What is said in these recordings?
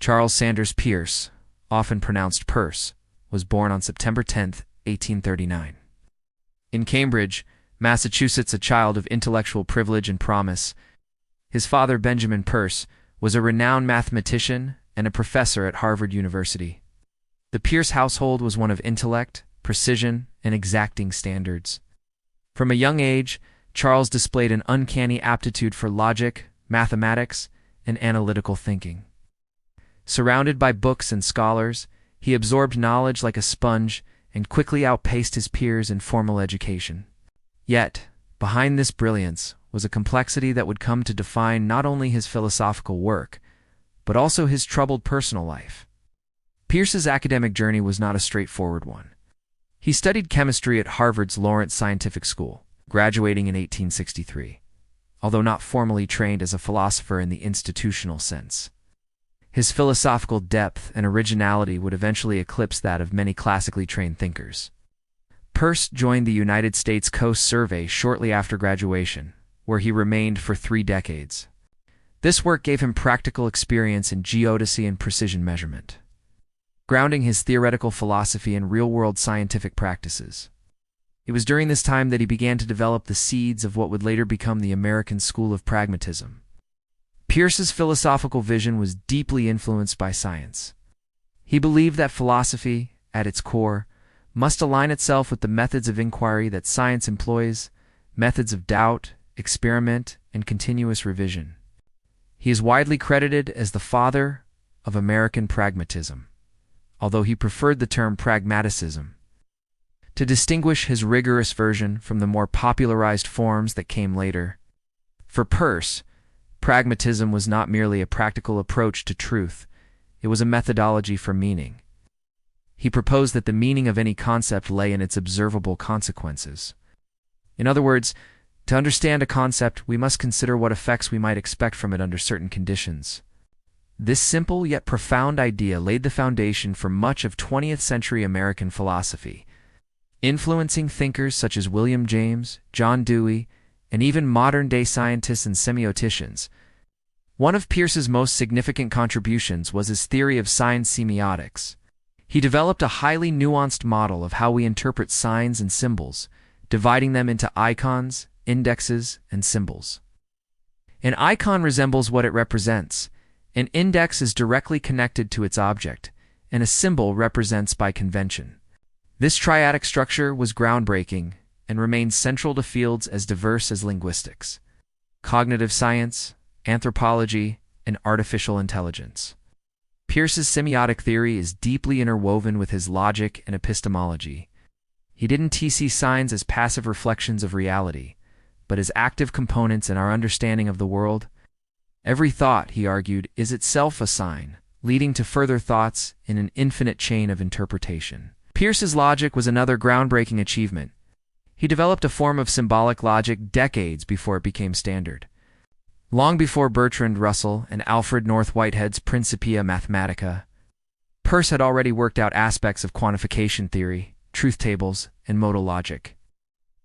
Charles Sanders Peirce, often pronounced Peirce, was born on September 10, 1839. In Cambridge, Massachusetts, a child of intellectual privilege and promise, his father, Benjamin Peirce, was a renowned mathematician and a professor at Harvard University. The Peirce household was one of intellect, precision, and exacting standards. From a young age, Charles displayed an uncanny aptitude for logic, mathematics, and analytical thinking. Surrounded by books and scholars, he absorbed knowledge like a sponge and quickly outpaced his peers in formal education. Yet, behind this brilliance was a complexity that would come to define not only his philosophical work, but also his troubled personal life. Peirce's academic journey was not a straightforward one. He studied chemistry at Harvard's Lawrence Scientific School, graduating in 1863, although not formally trained as a philosopher in the institutional sense. His philosophical depth and originality would eventually eclipse that of many classically trained thinkers. Peirce joined the United States Coast Survey shortly after graduation, where he remained for 3 decades. This work gave him practical experience in geodesy and precision measurement, grounding his theoretical philosophy in real-world scientific practices. It was during this time that he began to develop the seeds of what would later become the American School of Pragmatism. Peirce's philosophical vision was deeply influenced by science. He believed that philosophy, at its core, must align itself with the methods of inquiry that science employs, methods of doubt, experiment, and continuous revision. He is widely credited as the father of American pragmatism, although he preferred the term pragmatism to distinguish his rigorous version from the more popularized forms that came later. For Peirce, pragmatism was not merely a practical approach to truth, it was a methodology for meaning. He proposed that the meaning of any concept lay in its observable consequences. In other words, to understand a concept, we must consider what effects we might expect from it under certain conditions. This simple yet profound idea laid the foundation for much of 20th century American philosophy, influencing thinkers such as William James, John Dewey, and even modern-day scientists and semioticians. One of Peirce's most significant contributions was his theory of sign semiotics. He developed a highly nuanced model of how we interpret signs and symbols, dividing them into icons, indexes, and symbols. An icon resembles what it represents, an index is directly connected to its object, and a symbol represents by convention. This triadic structure was groundbreaking and remains central to fields as diverse as linguistics, cognitive science, anthropology, and artificial intelligence. Peirce's semiotic theory is deeply interwoven with his logic and epistemology. He didn't see signs as passive reflections of reality, but as active components in our understanding of the world. Every thought, he argued, is itself a sign, leading to further thoughts in an infinite chain of interpretation. Peirce's logic was another groundbreaking achievement. He developed a form of symbolic logic decades before it became standard. Long before Bertrand Russell and Alfred North Whitehead's Principia Mathematica, Peirce had already worked out aspects of quantification theory, truth tables, and modal logic.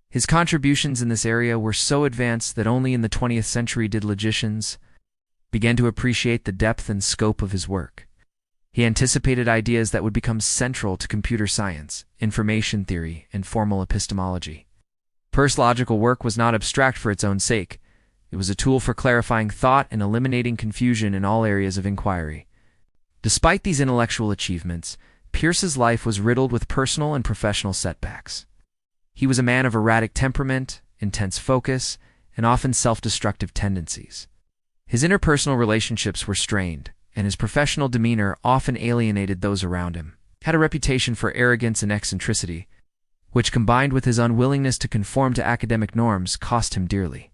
His contributions in this area were so advanced that only in the 20th century did logicians begin to appreciate the depth and scope of his work. He anticipated ideas that would become central to computer science, information theory, and formal epistemology. Peirce's logical work was not abstract for its own sake. It was a tool for clarifying thought and eliminating confusion in all areas of inquiry. Despite these intellectual achievements, Peirce's life was riddled with personal and professional setbacks. He was a man of erratic temperament, intense focus, and often self-destructive tendencies. His interpersonal relationships were strained, and his professional demeanor often alienated those around him. He had a reputation for arrogance and eccentricity, which combined with his unwillingness to conform to academic norms cost him dearly.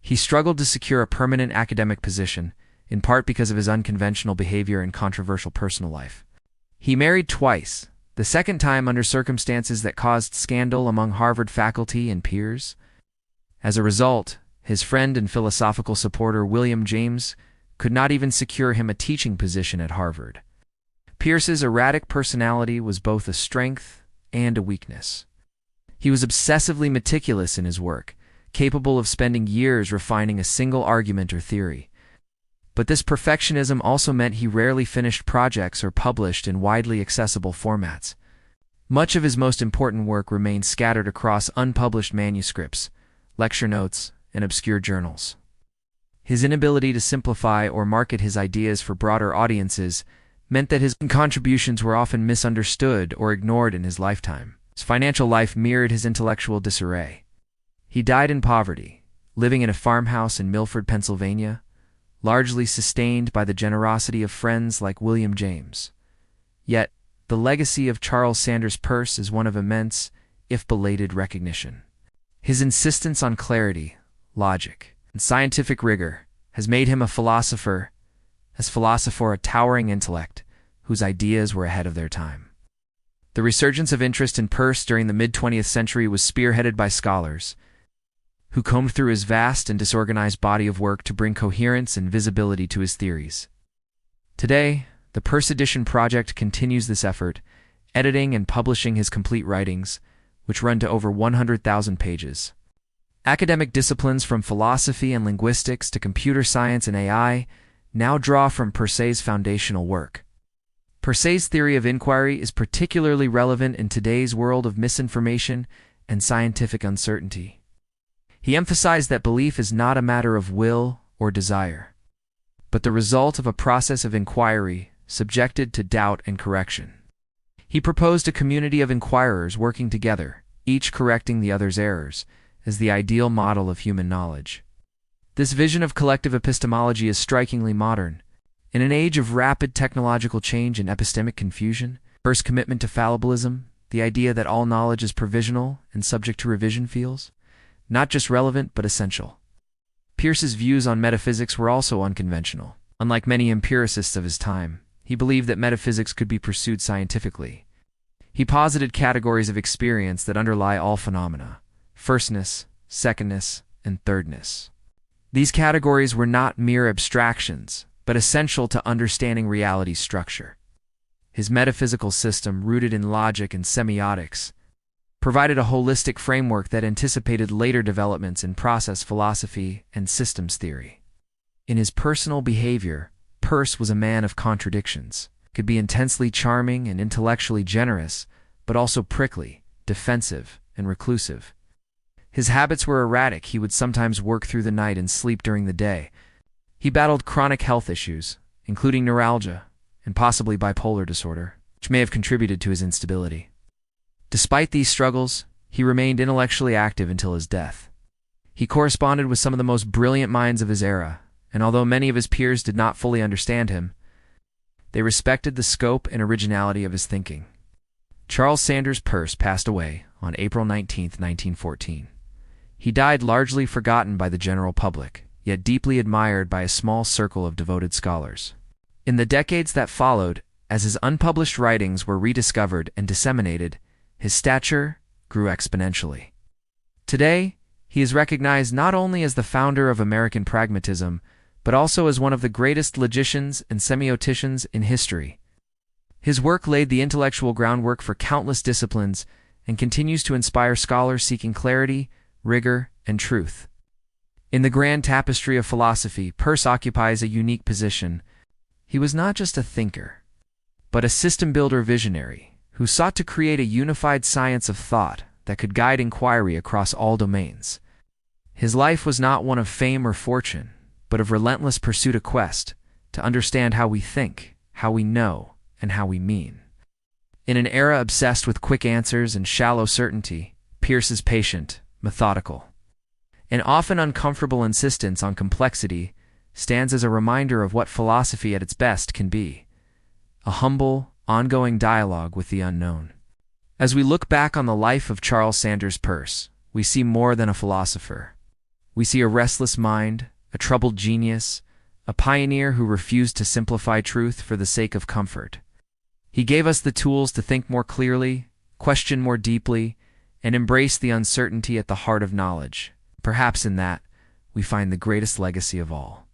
He struggled to secure a permanent academic position, in part because of his unconventional behavior and controversial personal life. He married twice, the second time under circumstances that caused scandal among Harvard faculty and peers. As a result, his friend and philosophical supporter William James could not even secure him a teaching position at Harvard. Peirce's erratic personality was both a strength and a weakness. He was obsessively meticulous in his work, capable of spending years refining a single argument or theory. But this perfectionism also meant he rarely finished projects or published in widely accessible formats. Much of his most important work remained scattered across unpublished manuscripts, lecture notes, and obscure journals. His inability to simplify or market his ideas for broader audiences meant that his contributions were often misunderstood or ignored in his lifetime. His financial life mirrored his intellectual disarray. He died in poverty, living in a farmhouse in Milford, Pennsylvania, largely sustained by the generosity of friends like William James. Yet, the legacy of Charles Sanders Peirce is one of immense, if belated, recognition. His insistence on clarity, logic, and scientific rigor has made him a philosopher a towering intellect whose ideas were ahead of their time. The resurgence of interest in Peirce during the mid-20th century was spearheaded by scholars who combed through his vast and disorganized body of work to bring coherence and visibility to his theories. Today, the Peirce Edition project continues this effort, editing and publishing his complete writings, which run to over 100,000 pages. Academic disciplines from philosophy and linguistics to computer science and AI now draw from Peirce's foundational work. Peirce's theory of inquiry is particularly relevant in today's world of misinformation and scientific uncertainty. He emphasized that belief is not a matter of will or desire, but the result of a process of inquiry subjected to doubt and correction. He proposed a community of inquirers working together, each correcting the other's errors, as the ideal model of human knowledge. This vision of collective epistemology is strikingly modern. In an age of rapid technological change and epistemic confusion, Peirce's commitment to fallibilism, the idea that all knowledge is provisional and subject to revision, feels not just relevant but essential. Peirce's views on metaphysics were also unconventional. Unlike many empiricists of his time, he believed that metaphysics could be pursued scientifically. He posited categories of experience that underlie all phenomena: firstness, secondness, and thirdness. These categories were not mere abstractions, but essential to understanding reality's structure. His metaphysical system, rooted in logic and semiotics, provided a holistic framework that anticipated later developments in process philosophy and systems theory. In his personal behavior, Peirce was a man of contradictions. He could be intensely charming and intellectually generous, but also prickly, defensive, and reclusive. His habits were erratic. He would sometimes work through the night and sleep during the day. He battled chronic health issues, including neuralgia and possibly bipolar disorder, which may have contributed to his instability. Despite these struggles, he remained intellectually active until his death. He corresponded with some of the most brilliant minds of his era, and although many of his peers did not fully understand him, they respected the scope and originality of his thinking. Charles Sanders Peirce passed away on April 19, 1914. He died largely forgotten by the general public, yet deeply admired by a small circle of devoted scholars. In the decades that followed, as his unpublished writings were rediscovered and disseminated, his stature grew exponentially. Today, he is recognized not only as the founder of American pragmatism, but also as one of the greatest logicians and semioticians in history. His work laid the intellectual groundwork for countless disciplines and continues to inspire scholars seeking clarity, rigor, and truth. In the grand tapestry of philosophy, Peirce occupies a unique position. He was not just a thinker, but a system-builder visionary who sought to create a unified science of thought that could guide inquiry across all domains. His life was not one of fame or fortune, but of relentless pursuit, a quest to understand how we think, how we know, and how we mean. In an era obsessed with quick answers and shallow certainty, Peirce's patient, methodical, and often uncomfortable insistence on complexity stands as a reminder of what philosophy at its best can be: a humble, ongoing dialogue with the unknown. As we look back on the life of Charles Sanders Peirce, we see more than a philosopher. We see a restless mind, a troubled genius, a pioneer who refused to simplify truth for the sake of comfort. He gave us the tools to think more clearly, question more deeply, and embrace the uncertainty at the heart of knowledge. Perhaps in that, we find the greatest legacy of all.